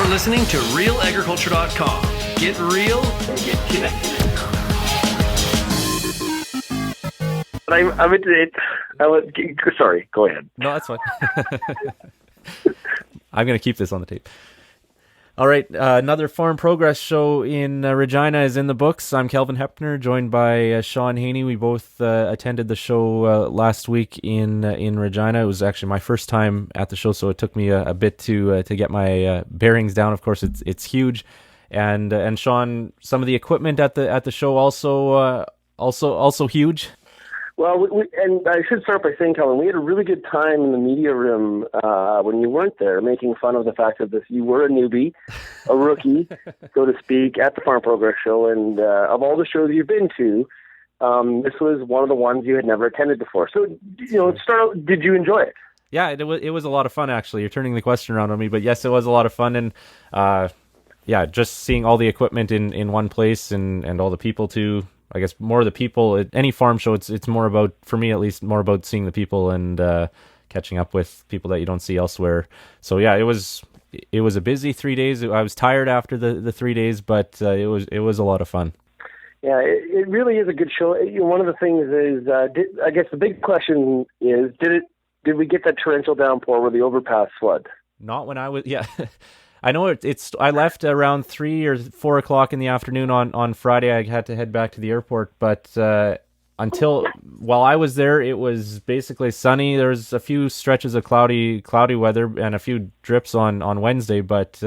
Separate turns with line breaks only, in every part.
You're listening to RealAgriculture.com. Get real and get connected.
Sorry, go ahead.
No, that's fine. I'm going to keep this on the tape. All right, another Farm Progress show in Regina is in the books. I'm Kelvin Heppner, joined by Shaun Haney. We both attended the show last week in Regina. It was actually my first time at the show, so it took me a bit to get my bearings down. Of course, it's huge, and Shaun, some of the equipment at the show also huge.
Well, and I should start by saying, Kelvin, we had a really good time in the media room when you weren't there, making fun of the fact that you were a newbie, a rookie, so to speak, at the Farm Progress show. And of all the shows you've been to, this was one of the ones you had never attended before. So, did you enjoy it?
Yeah, it was a lot of fun, actually. You're turning the question around on me, but yes, it was a lot of fun. And just seeing all the equipment in one place and all the people too. I guess more of the people at any farm show, it's more about, for me at least, more about seeing the people and catching up with people that you don't see elsewhere. So yeah, it was a busy 3 days. I was tired after the 3 days, but it was a lot of fun.
Yeah, it really is a good show. One of the things is, I guess the big question is, did we get that torrential downpour where the overpass flood?
Not when I was, yeah. I know I left around 3 or 4 o'clock in the afternoon on Friday. I had to head back to the airport, but while I was there, it was basically sunny. There was a few stretches of cloudy weather and a few drips on Wednesday, but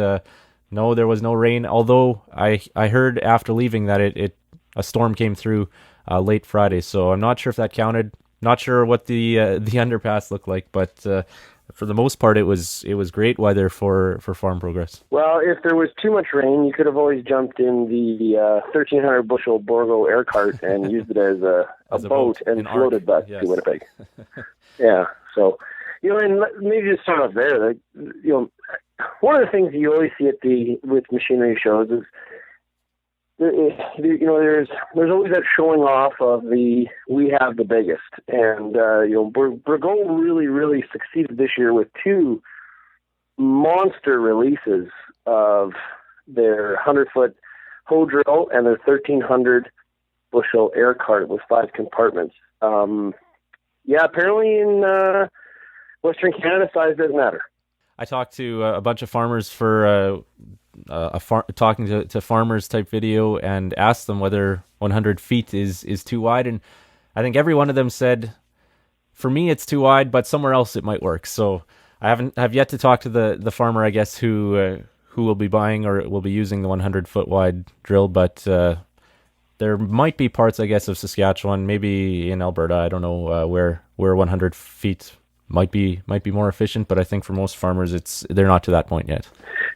no, there was no rain. Although I heard after leaving that a storm came through late Friday, so I'm not sure if that counted. Not sure what the underpass looked like, but for the most part, it was great weather for Farm Progress.
Well, if there was too much rain, you could have always jumped in the 1,300 bushel Borgo air cart and used it as a boat and floated back to Winnipeg. Yeah, so and maybe just start off there. One of the things you always see with machinery shows is there's always that showing off of we have the biggest, and Bourgault really succeeded this year with two monster releases of their 100-foot hoe drill and their 1,300 bushel air cart with 5 compartments. Apparently in Western Canada, size doesn't matter.
I talked to a bunch of farmers for talking to farmers type video and asked them whether 100 feet is too wide, and I think every one of them said, for me it's too wide, but somewhere else it might work. So I have yet to talk to the farmer, I guess, who will be buying or will be using the 100 foot wide drill, but there might be parts, I guess, of Saskatchewan, maybe in Alberta, I don't know, where 100 feet might be more efficient, but I think for most farmers they're not to that point yet.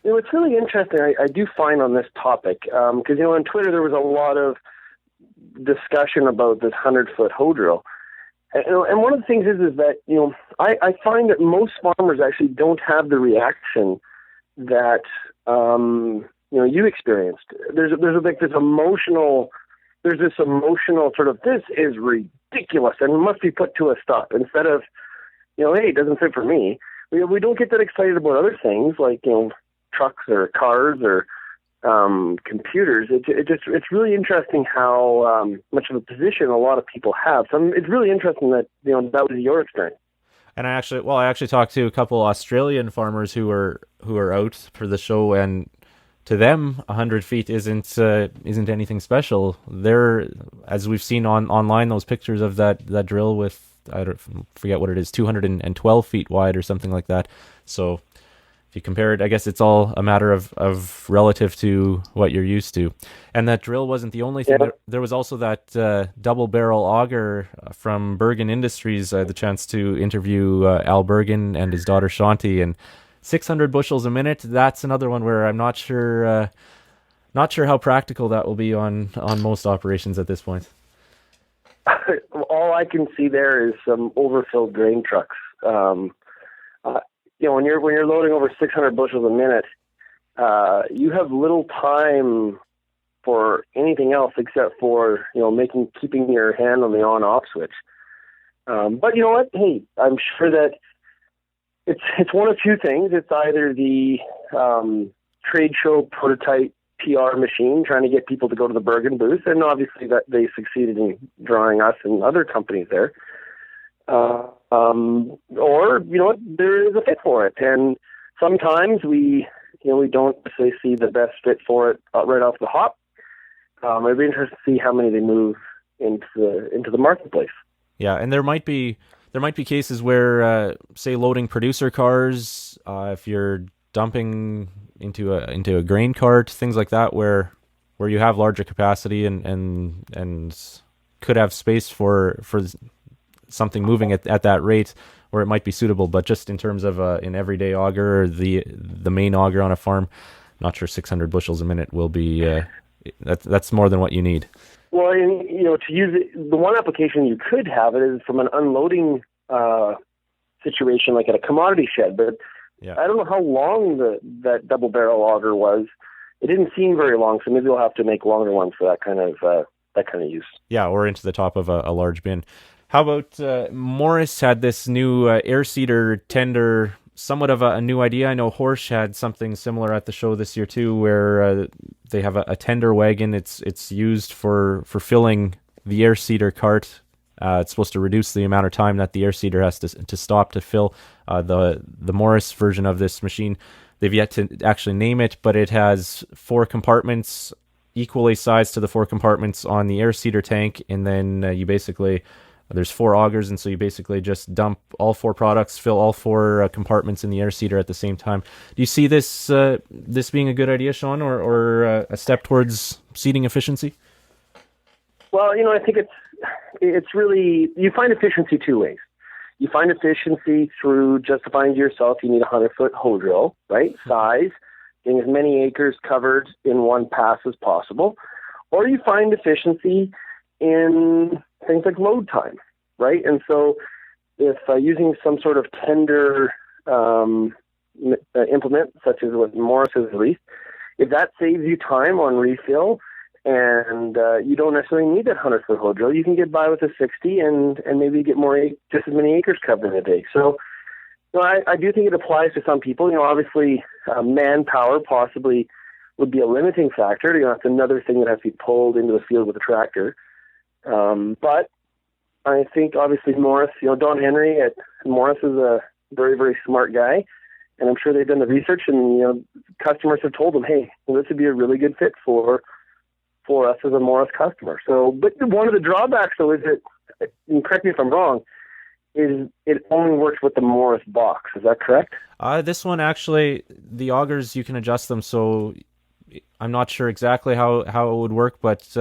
It's really interesting, I do find on this topic, because, on Twitter there was a lot of discussion about this 100-foot hoe drill. And one of the things is that, I find that most farmers actually don't have the reaction that, you experienced. There's this emotional sort of, this is ridiculous and must be put to a stop, instead of, hey, it doesn't fit for me. We don't get that excited about other things like, trucks or cars or computers. It's really interesting how much of a position a lot of people have. So it's really interesting that that was your experience.
And I actually talked to a couple Australian farmers who are out for the show, and to them 100 feet isn't anything special. They're, as we've seen online, those pictures of that drill with, I forget what it is, 212 feet wide or something like that. So if you compare it, I guess it's all a matter of relative to what you're used to. And that drill wasn't the only thing. Yeah. There was also that double barrel auger from Bergen Industries. I had the chance to interview Al Bergen and his daughter Shanti, and 600 bushels a minute. That's another one where I'm not sure how practical that will be on most operations at this point.
All I can see there is some overfilled grain trucks. When you're loading over 600 bushels a minute, you have little time for anything else except for keeping your hand on the on-off switch. But you know what? Hey, I'm sure that it's one of two things. It's either the trade show prototype PR machine, trying to get people to go to the Bergen booth, and obviously that they succeeded in drawing us and other companies there. Or there is a fit for it, and sometimes we don't say see the best fit for it right off the hop. It'd be interesting to see how many they move into the marketplace.
Yeah, and there might be cases where, say, loading producer cars, if you're dumping into a grain cart, things like that, where you have larger capacity and could have space for something moving at that rate, where it might be suitable. But just in terms of an everyday auger, or the main auger on a farm, not sure 600 bushels a minute will be that's more than what you need.
Well, and, to use it, the one application you could have it is from an unloading situation, like at a commodity shed. But yeah, I don't know how long that double barrel auger was. It didn't seem very long, so maybe we'll have to make longer ones for that kind of use. Yeah,
or into the top of a large bin. How about Morris had this new air seeder tender, somewhat of a new idea. I know Horsch had something similar at the show this year too, where they have a tender wagon. It's used for filling the air seeder cart. It's supposed to reduce the amount of time that the air seeder has to stop to fill. The Morris version of this machine, they've yet to actually name it, but it has 4 compartments equally sized to the 4 compartments on the air seeder tank, and then there's 4 augers, and so you basically just dump all 4 products, fill all 4 compartments in the air seeder at the same time. Do you see this being a good idea, Shaun, or a step towards seeding efficiency?
Well, I think it's really, you find efficiency 2 ways. You find efficiency through justifying to yourself you need a 100-foot hoe drill, right? Size, getting as many acres covered in one pass as possible. Or you find efficiency in things like load time, right? And so if using some sort of tender implement, such as what Morris has released, if that saves you time on refill and you don't necessarily need that 100-foot hoe drill, you can get by with a 60 and maybe get just as many acres covered in a day. So I do think it applies to some people. Obviously manpower possibly would be a limiting factor. That's another thing that has to be pulled into the field with a tractor. But I think obviously Morris, Don Henry at Morris is a very, very smart guy, and I'm sure they've done the research, and customers have told them, hey, this would be a really good fit for us as a Morris customer. So, but one of the drawbacks though is that, and correct me if I'm wrong, is it only works with the Morris box. Is that correct?
This one actually, the augers, you can adjust them, so I'm not sure exactly how it would work, but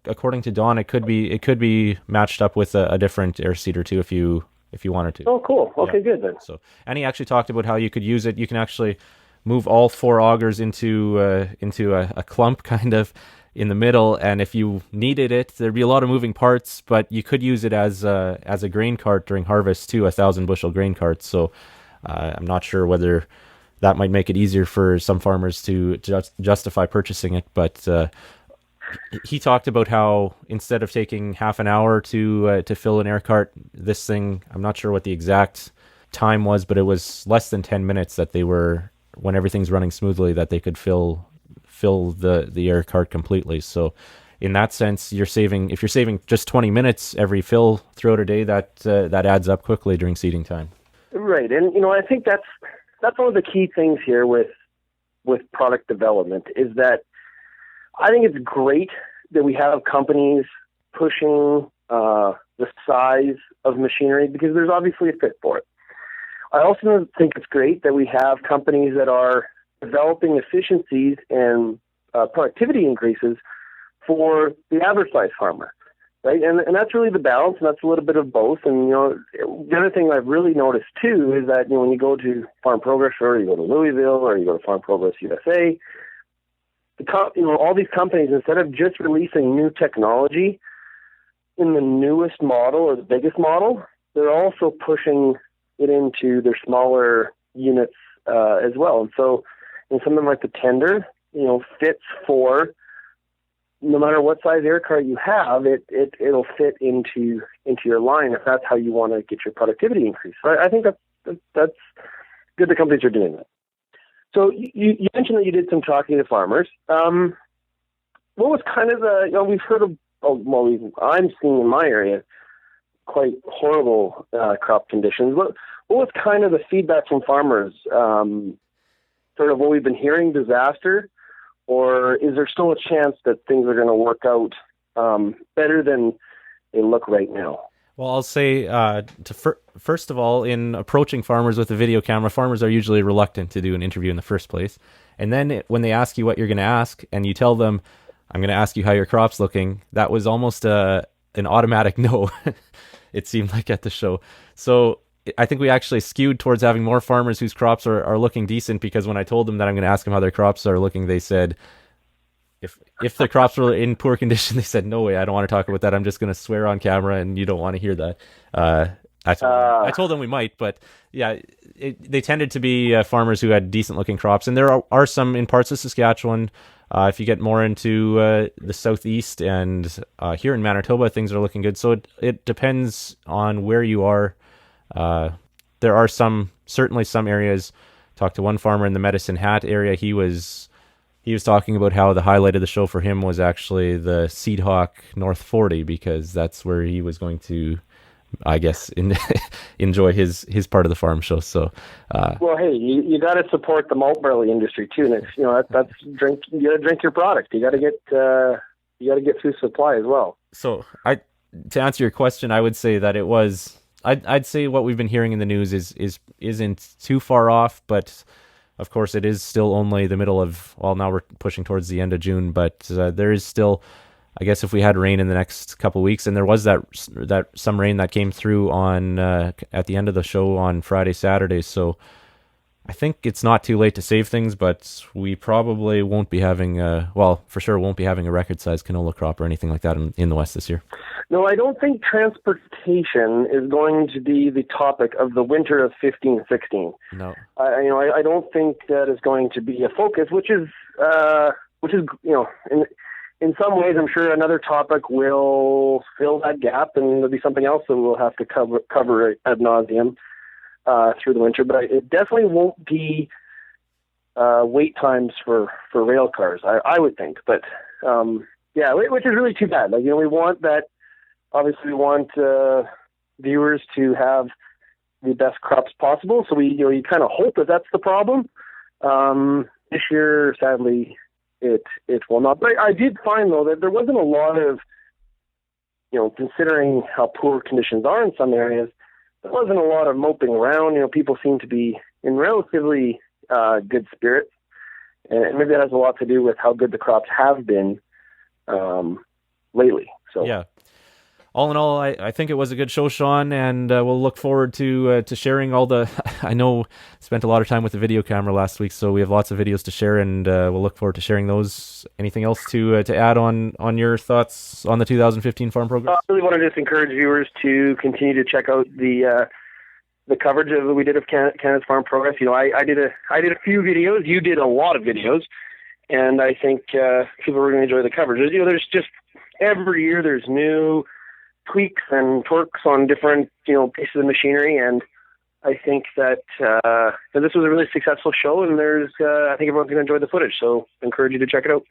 according to Don, it could be matched up with a different air seeder too if you wanted to.
Oh, cool. Okay, good then.
So, and he actually talked about how you could use it. You can actually move all 4 augers into a clump kind of in the middle, and if you needed it, there'd be a lot of moving parts, but you could use it as a grain cart during harvest too, 1,000 bushel grain cart. So I'm not sure whether that might make it easier for some farmers to justify purchasing it. But he talked about how instead of taking half an hour to fill an air cart, this thing, I'm not sure what the exact time was, but it was less than 10 minutes that they were, when everything's running smoothly, that they could fill the air cart completely. So in that sense, if you're saving just 20 minutes every fill throughout a day, that adds up quickly during seeding time.
Right. And, I think that's one of the key things here with product development is that I think it's great that we have companies pushing the size of machinery because there's obviously a fit for it. I also think it's great that we have companies that are developing efficiencies and productivity increases for the average size farmer. Right, and that's really the balance, and that's a little bit of both. And the other thing I've really noticed too is that when you go to Farm Progress, or you go to Louisville, or you go to Farm Progress USA, all these companies, instead of just releasing new technology in the newest model or the biggest model, they're also pushing it into their smaller units as well. And so, some of them like the tender, fits for. No matter what size air cart you have, it'll fit into your line if that's how you want to get your productivity increase. So I think that's good. The companies are doing that. So you mentioned that you did some talking to farmers. What was kind of the, we've heard of, I'm seeing in my area quite horrible crop conditions. What was kind of the feedback from farmers? Sort of what we've been hearing, disaster, or is there still a chance that things are going to work out better than they look right now?
Well, I'll say, first of all, in approaching farmers with a video camera, farmers are usually reluctant to do an interview in the first place. And then when they ask you what you're going to ask, and you tell them, I'm going to ask you how your crop's looking, that was almost an automatic no, it seemed like at the show. So I think we actually skewed towards having more farmers whose crops are looking decent, because when I told them that I'm going to ask them how their crops are looking, they said, if their crops were in poor condition, they said, no way, I don't want to talk about that. I'm just going to swear on camera, and you don't want to hear that. I told them we might, but yeah, they tended to be farmers who had decent looking crops. And there are some in parts of Saskatchewan. If you get more into the southeast and here in Manitoba, things are looking good. So it depends on where you are. There are certainly some areas. Talked to one farmer in the Medicine Hat area. He was talking about how the highlight of the show for him was actually the Seed Hawk North 40, because that's where he was going to, I guess, enjoy his part of the farm show. So,
well, hey, you got to support the malt barley industry too. And that's drink. You got to drink your product. You got to get food supply as well.
So, to answer your question, I would say that it was. I'd say what we've been hearing in the news isn't too far off, but of course, it is still only the middle of, well, now we're pushing towards the end of June, but there is still, I guess, if we had rain in the next couple of weeks, and there was that some rain that came through on at the end of the show on Friday, Saturday, so I think it's not too late to save things, but we probably won't be having, for sure won't be having a record-sized canola crop or anything like that in the West this year.
No, I don't think transportation is going to be the topic of the winter of 15-16.
No.
I don't think that is going to be a focus, which is in some ways, I'm sure another topic will fill that gap, and there'll be something else that we'll have to cover ad nauseum through the winter. But it definitely won't be wait times for rail cars, I would think. But which is really too bad. We want that. Obviously, we want viewers to have the best crops possible. So you kind of hope that that's the problem. This year, sadly, it will not. But I did find, though, that there wasn't a lot of, considering how poor conditions are in some areas, there wasn't a lot of moping around. People seem to be in relatively good spirits. And maybe that has a lot to do with how good the crops have been lately. So
yeah. All in all, I think it was a good show, Shaun, and we'll look forward to sharing all the. I know spent a lot of time with the video camera last week, so we have lots of videos to share, and we'll look forward to sharing those. Anything else to add on your thoughts on the 2015 farm program?
I really want to just encourage viewers to continue to check out the coverage that we did of Canada's Farm Progress. I did a few videos. You did a lot of videos, and I think people are going to enjoy the coverage. There's just every year there's new tweaks and twerks on different, pieces of machinery, and I think that this was a really successful show, and I think everyone's going to enjoy the footage, so I encourage you to check it out.